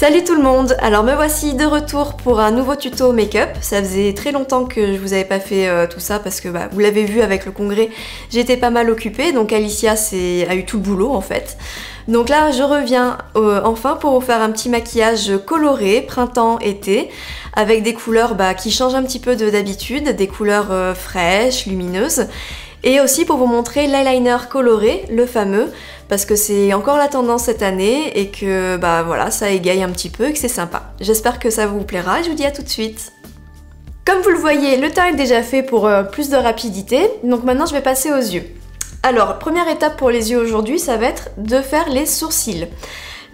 Salut tout le monde! Alors me voici de retour pour un nouveau tuto make-up. Ça faisait très longtemps que je vous avais pas fait tout ça parce que vous l'avez vu avec le congrès, j'étais pas mal occupée, donc Alicia a eu tout le boulot en fait. Donc là je reviens enfin pour vous faire un petit maquillage coloré, printemps-été, avec des couleurs qui changent un petit peu d'habitude, des couleurs fraîches, lumineuses. Et aussi pour vous montrer l'eyeliner coloré, le fameux, parce que c'est encore la tendance cette année et que voilà, ça égaye un petit peu et que c'est sympa. J'espère que ça vous plaira et je vous dis à tout de suite. Comme vous le voyez, le teint est déjà fait pour plus de rapidité, donc maintenant je vais passer aux yeux. Alors, première étape pour les yeux aujourd'hui, ça va être de faire les sourcils.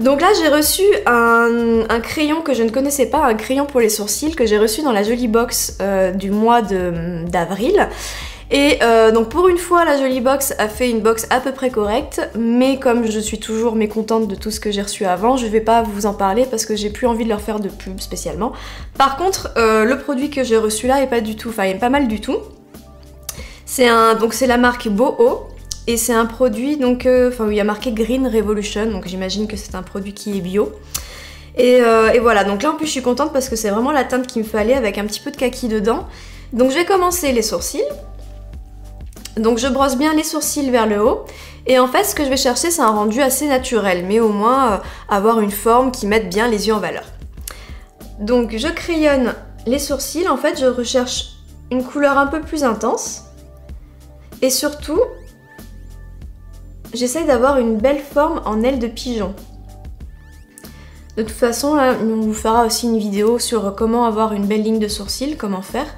Donc là j'ai reçu un crayon que je ne connaissais pas, un crayon pour les sourcils que j'ai reçu dans la jolie box du mois d'avril. Et donc pour une fois la jolie box a fait une box à peu près correcte, mais comme je suis toujours mécontente de tout ce que j'ai reçu avant, je vais pas vous en parler parce que j'ai plus envie de leur faire de pub spécialement. Par contre le produit que j'ai reçu là est pas du tout, enfin il est pas mal du tout. C'est la marque Boho et c'est un produit donc où il y a marqué Green Revolution, donc j'imagine que c'est un produit qui est bio. Et voilà, donc là en plus je suis contente parce que c'est vraiment la teinte qu'il me fallait avec un petit peu de kaki dedans. Donc je vais commencer les sourcils. Donc je brosse bien les sourcils vers le haut et en fait ce que je vais chercher c'est un rendu assez naturel mais au moins avoir une forme qui mette bien les yeux en valeur. Donc je crayonne les sourcils, en fait je recherche une couleur un peu plus intense et surtout j'essaye d'avoir une belle forme en aile de pigeon. De toute façon là on vous fera aussi une vidéo sur comment avoir une belle ligne de sourcils, comment faire,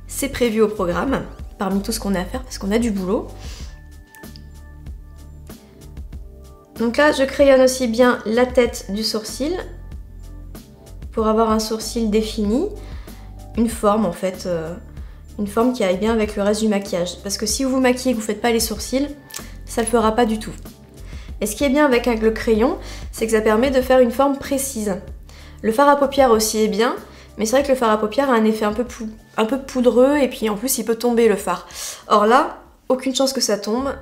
c'est prévu au programme. Parmi tout ce qu'on a à faire parce qu'on a du boulot. Donc là je crayonne aussi bien la tête du sourcil pour avoir un sourcil défini, une forme en fait, une forme qui aille bien avec le reste du maquillage, parce que si vous vous maquillez et que vous faites pas les sourcils, ça le fera pas du tout. Et ce qui est bien avec le crayon, c'est que ça permet de faire une forme précise. Le fard à paupières aussi est bien, mais c'est vrai que le fard à paupières a un effet un peu poudreux et puis en plus il peut tomber le fard. Or là, aucune chance que ça tombe.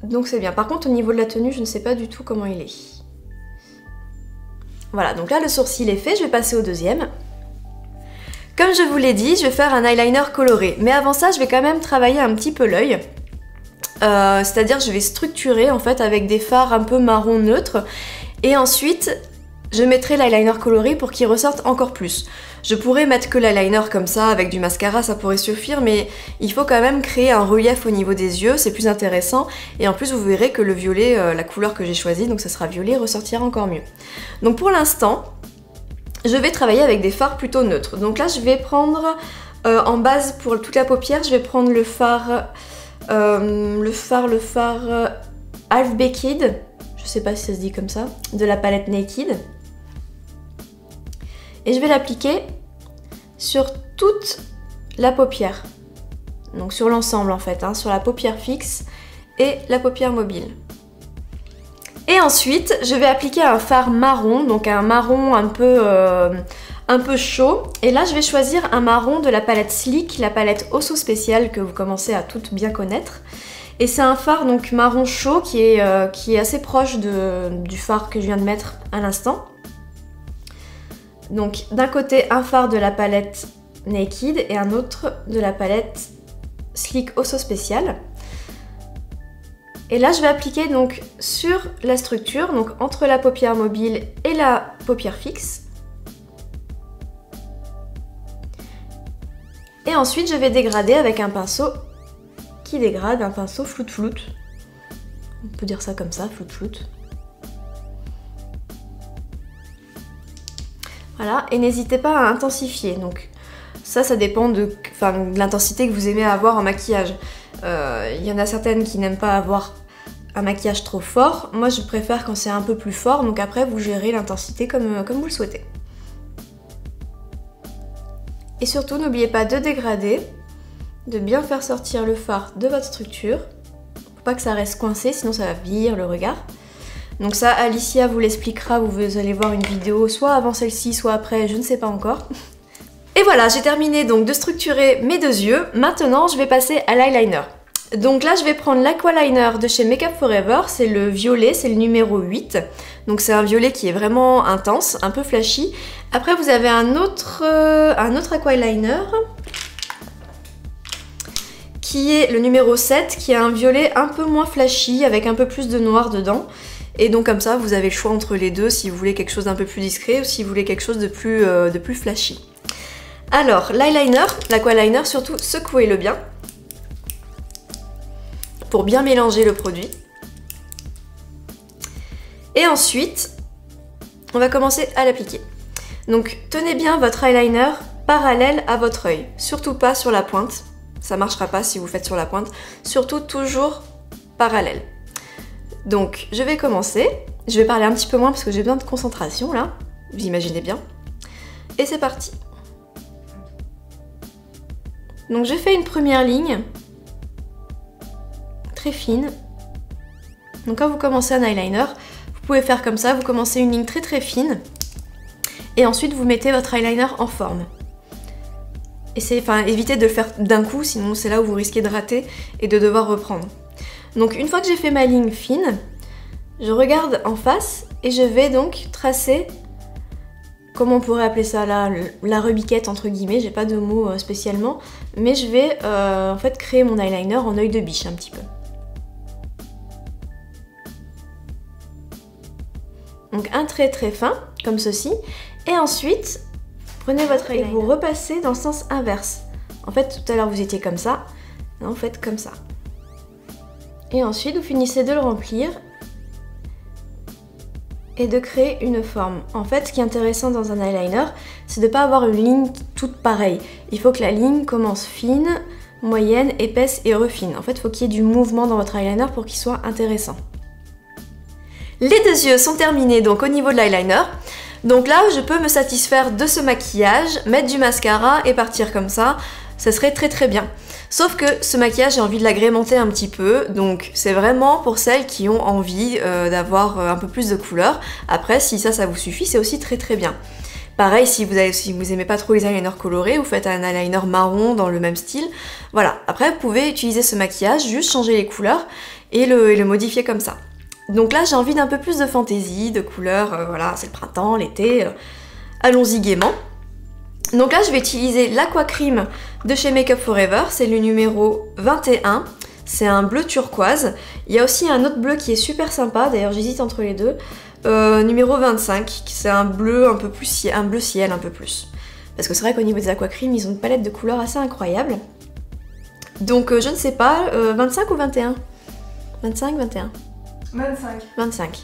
Donc c'est bien. Par contre au niveau de la tenue, je ne sais pas du tout comment il est. Voilà, donc là le sourcil est fait, je vais passer au deuxième. Comme je vous l'ai dit, je vais faire un eyeliner coloré. Mais avant ça, je vais quand même travailler un petit peu l'œil. C'est-à-dire je vais structurer en fait avec des fards un peu marron neutre. Et ensuite je mettrai l'eyeliner coloré pour qu'il ressorte encore plus. Je pourrais mettre que l'eyeliner comme ça avec du mascara, ça pourrait suffire, mais il faut quand même créer un relief au niveau des yeux, c'est plus intéressant. Et en plus vous verrez que le violet, la couleur que j'ai choisie, donc ça sera violet, ressortira encore mieux. Donc pour l'instant, je vais travailler avec des fards plutôt neutres. Donc là je vais prendre en base pour toute la paupière, je vais prendre le fard Half Baked, je sais pas si ça se dit comme ça, de la palette Naked. Et je vais l'appliquer sur toute la paupière. Donc sur l'ensemble en fait, sur la paupière fixe et la paupière mobile. Et ensuite, je vais appliquer un fard marron, donc un marron un peu chaud. Et là, je vais choisir un marron de la palette Sleek, la palette Osso Spécial que vous commencez à toutes bien connaître. Et c'est un fard donc marron chaud qui est assez proche du fard que je viens de mettre à l'instant. Donc d'un côté un fard de la palette Naked et un autre de la palette Sleek Osso Spécial. Et là je vais appliquer donc sur la structure, donc entre la paupière mobile et la paupière fixe. Et ensuite je vais dégrader avec un pinceau qui dégrade, un pinceau floute-floute. On peut dire ça comme ça, floute-floute. Voilà, et n'hésitez pas à intensifier, donc ça dépend de l'intensité que vous aimez avoir en maquillage. Il y en a certaines qui n'aiment pas avoir un maquillage trop fort, moi je préfère quand c'est un peu plus fort, donc après vous gérez l'intensité comme vous le souhaitez. Et surtout n'oubliez pas de dégrader, de bien faire sortir le fard de votre structure, pour pas que ça reste coincé, sinon ça va vieillir le regard. Donc ça, Alicia vous l'expliquera, vous allez voir une vidéo soit avant celle-ci, soit après, je ne sais pas encore. Et voilà, j'ai terminé donc de structurer mes deux yeux. Maintenant, je vais passer à l'eyeliner. Donc là, je vais prendre l'Aqualiner de chez Make Up For Ever, c'est le violet, c'est le numéro 8. Donc c'est un violet qui est vraiment intense, un peu flashy. Après, vous avez un autre Aqualiner qui est le numéro 7, qui a un violet un peu moins flashy, avec un peu plus de noir dedans. Et donc comme ça, vous avez le choix entre les deux si vous voulez quelque chose d'un peu plus discret ou si vous voulez quelque chose de plus flashy. Alors, l'eyeliner, l'Aqualiner, surtout secouez-le bien pour bien mélanger le produit. Et ensuite, on va commencer à l'appliquer. Donc tenez bien votre eyeliner parallèle à votre œil, surtout pas sur la pointe. Ça marchera pas si vous le faites sur la pointe, surtout toujours parallèle. Donc je vais commencer, je vais parler un petit peu moins parce que j'ai besoin de concentration là, vous imaginez bien. Et c'est parti. Donc j'ai fait une première ligne, très fine. Donc quand vous commencez un eyeliner, vous pouvez faire comme ça, vous commencez une ligne très très fine, et ensuite vous mettez votre eyeliner en forme. Évitez de le faire d'un coup, sinon c'est là où vous risquez de rater et de devoir reprendre. Donc une fois que j'ai fait ma ligne fine, je regarde en face et je vais donc tracer, comment on pourrait appeler ça là, la rebiquette entre guillemets, j'ai pas de mot spécialement, mais je vais en fait créer mon eyeliner en œil de biche un petit peu. Donc un trait très fin, comme ceci, et ensuite, prenez votre eyeliner et vous repassez dans le sens inverse. En fait, tout à l'heure vous étiez comme ça, là vous faites comme ça. Et ensuite, vous finissez de le remplir et de créer une forme. En fait, ce qui est intéressant dans un eyeliner, c'est de ne pas avoir une ligne toute pareille. Il faut que la ligne commence fine, moyenne, épaisse et refine. En fait, il faut qu'il y ait du mouvement dans votre eyeliner pour qu'il soit intéressant. Les deux yeux sont terminés donc au niveau de l'eyeliner. Donc là, je peux me satisfaire de ce maquillage, mettre du mascara et partir comme ça. Ça serait très très bien. Sauf que ce maquillage, j'ai envie de l'agrémenter un petit peu, donc c'est vraiment pour celles qui ont envie d'avoir un peu plus de couleur. Après, si ça vous suffit, c'est aussi très très bien. Pareil, si vous aimez pas trop les eyeliners colorés, vous faites un eyeliner marron dans le même style. Voilà, après vous pouvez utiliser ce maquillage, juste changer les couleurs et le modifier comme ça. Donc là, j'ai envie d'un peu plus de fantaisie, de couleurs, voilà, c'est le printemps, l'été, allons-y gaiement. Donc là, je vais utiliser l'Aqua Cream de chez Make Up For Ever, c'est le numéro 21, c'est un bleu turquoise. Il y a aussi un autre bleu qui est super sympa, d'ailleurs j'hésite entre les deux, numéro 25, c'est un bleu un peu plus, un bleu ciel un peu plus. Parce que c'est vrai qu'au niveau des Aqua Cream, ils ont une palette de couleurs assez incroyable. Donc je ne sais pas, 25 ou 21 ? 25, 21 ? 25. 25.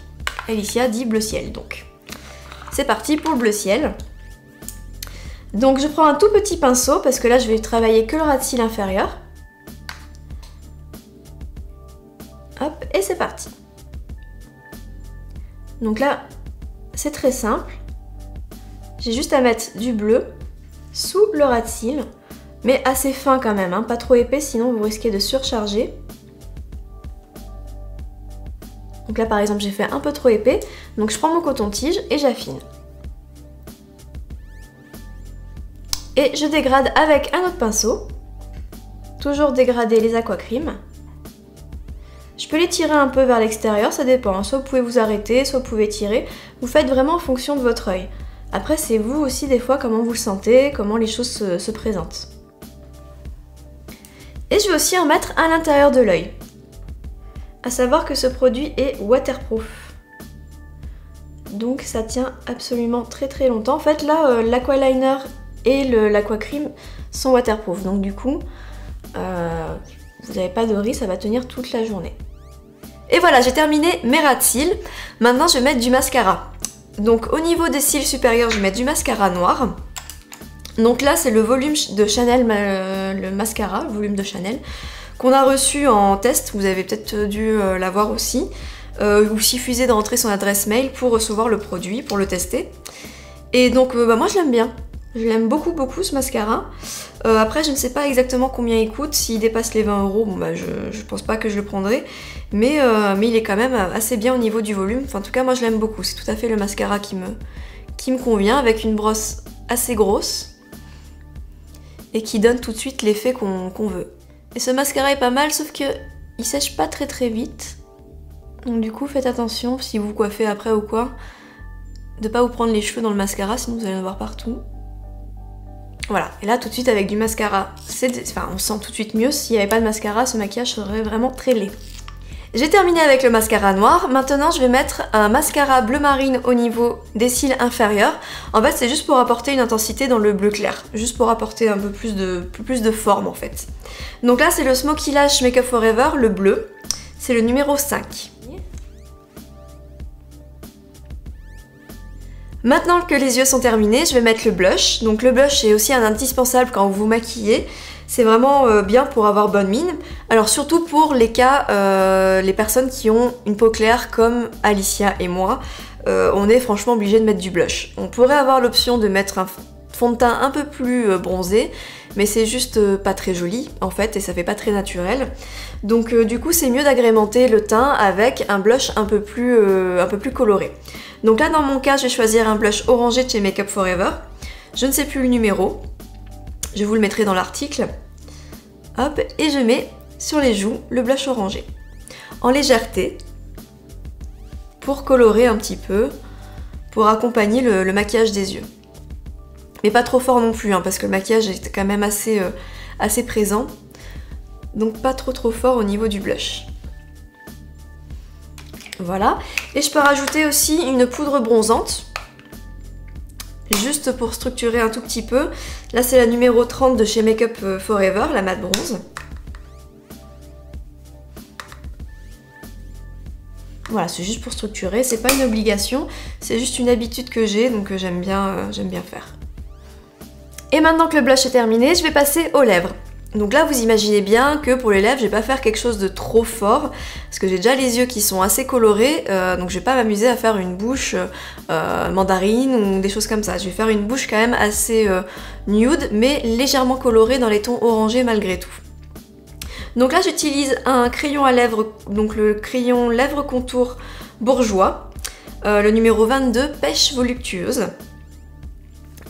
Alicia dit bleu ciel donc. C'est parti pour le bleu ciel. Donc je prends un tout petit pinceau parce que là je vais travailler que le ras de cils inférieur. Hop, et c'est parti. Donc là, c'est très simple. J'ai juste à mettre du bleu sous le ras de cils, mais assez fin quand même, hein, pas trop épais sinon vous risquez de surcharger. Donc là par exemple j'ai fait un peu trop épais, donc je prends mon coton-tige et j'affine. Et je dégrade avec un autre pinceau, toujours dégrader les Aqua Cream. Je peux les tirer un peu vers l'extérieur, ça dépend, hein. Soit vous pouvez vous arrêter, soit vous pouvez tirer, vous faites vraiment en fonction de votre œil. Après c'est vous aussi des fois comment vous le sentez, comment les choses se présentent. Et je vais aussi en mettre à l'intérieur de l'œil. À savoir que ce produit est waterproof. Donc ça tient absolument très très longtemps. En fait là, l'Aqualiner et l'Aqua Cream sont waterproof. Donc du coup, vous n'avez pas de riz, ça va tenir toute la journée. Et voilà, j'ai terminé mes ras de cils. Maintenant je vais mettre du mascara. Donc au niveau des cils supérieurs, je vais mettre du mascara noir. Donc là c'est le volume de Chanel, le mascara, le volume de Chanel, qu'on a reçu en test, vous avez peut-être dû l'avoir aussi. Il suffisait de rentrer son adresse mail pour recevoir le produit, pour le tester. Et donc moi je l'aime bien, je l'aime beaucoup beaucoup ce mascara. Après je ne sais pas exactement combien il coûte, s'il dépasse les 20 €, bon bah je pense pas que je le prendrai. Mais il est quand même assez bien au niveau du volume, enfin, en tout cas moi je l'aime beaucoup, c'est tout à fait le mascara qui me convient, avec une brosse assez grosse. Et qui donne tout de suite l'effet qu'on veut. Et ce mascara est pas mal, sauf que il sèche pas très vite. Donc du coup, faites attention si vous coiffez après ou quoi, de pas vous prendre les cheveux dans le mascara, sinon vous allez en avoir partout. Voilà, et là tout de suite avec du mascara, on sent tout de suite mieux. S'il n'y avait pas de mascara, ce maquillage serait vraiment très laid. J'ai terminé avec le mascara noir. Maintenant, je vais mettre un mascara bleu marine au niveau des cils inférieurs. En fait, c'est juste pour apporter une intensité dans le bleu clair. Juste pour apporter un peu plus de forme, en fait. Donc là, c'est le Smoky Lash Make Up Forever, le bleu. C'est le numéro 5. Maintenant que les yeux sont terminés, je vais mettre le blush. Donc le blush est aussi un indispensable quand vous vous maquillez. C'est vraiment bien pour avoir bonne mine. Alors surtout pour les cas, les personnes qui ont une peau claire comme Alicia et moi, on est franchement obligé de mettre du blush. On pourrait avoir l'option de mettre un fond de teint un peu plus bronzé, mais c'est juste pas très joli en fait et ça fait pas très naturel. Donc du coup c'est mieux d'agrémenter le teint avec un blush un peu plus coloré. Donc là dans mon cas je vais choisir un blush orangé de chez Make Up Forever. Je ne sais plus le numéro. Je vous le mettrai dans l'article. Hop, et je mets sur les joues le blush orangé. En légèreté, pour colorer un petit peu, pour accompagner le maquillage des yeux. Mais pas trop fort non plus, hein, parce que le maquillage est quand même assez présent. Donc pas trop fort au niveau du blush. Voilà. Et je peux rajouter aussi une poudre bronzante. Juste pour structurer un tout petit peu. Là c'est la numéro 30 de chez Make Up Forever, la mat bronze. Voilà, c'est juste pour structurer, c'est pas une obligation, c'est juste une habitude que j'ai, donc j'aime bien faire. Et maintenant que le blush est terminé, je vais passer aux lèvres. Donc là, vous imaginez bien que pour les lèvres, je vais pas faire quelque chose de trop fort, parce que j'ai déjà les yeux qui sont assez colorés, donc je vais pas m'amuser à faire une bouche mandarine ou des choses comme ça. Je vais faire une bouche quand même assez nude, mais légèrement colorée dans les tons orangés malgré tout. Donc là, j'utilise un crayon à lèvres, donc le crayon lèvres contour bourgeois, le numéro 22, pêche voluptueuse.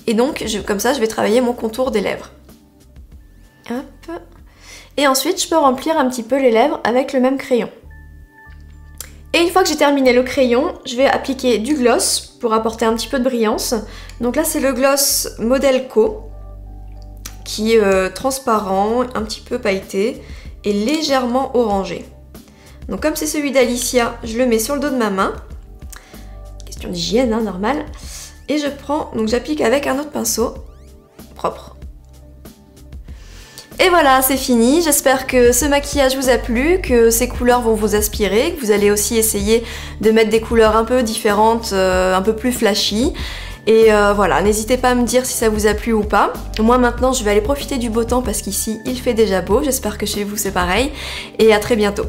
Et donc, comme ça, je vais travailler mon contour des lèvres. Hop. Et ensuite, je peux remplir un petit peu les lèvres avec le même crayon. Et une fois que j'ai terminé le crayon, je vais appliquer du gloss pour apporter un petit peu de brillance. Donc là, c'est le gloss Modelco, qui est transparent, un petit peu pailleté et légèrement orangé. Donc comme c'est celui d'Alicia, je le mets sur le dos de ma main. Question d'hygiène, hein, normal. Et je prends, donc j'applique avec un autre pinceau propre. Et voilà, c'est fini. J'espère que ce maquillage vous a plu, que ces couleurs vont vous inspirer, que vous allez aussi essayer de mettre des couleurs un peu différentes, un peu plus flashy. Et voilà, n'hésitez pas à me dire si ça vous a plu ou pas. Moi maintenant, je vais aller profiter du beau temps parce qu'ici, il fait déjà beau. J'espère que chez vous, c'est pareil. Et à très bientôt.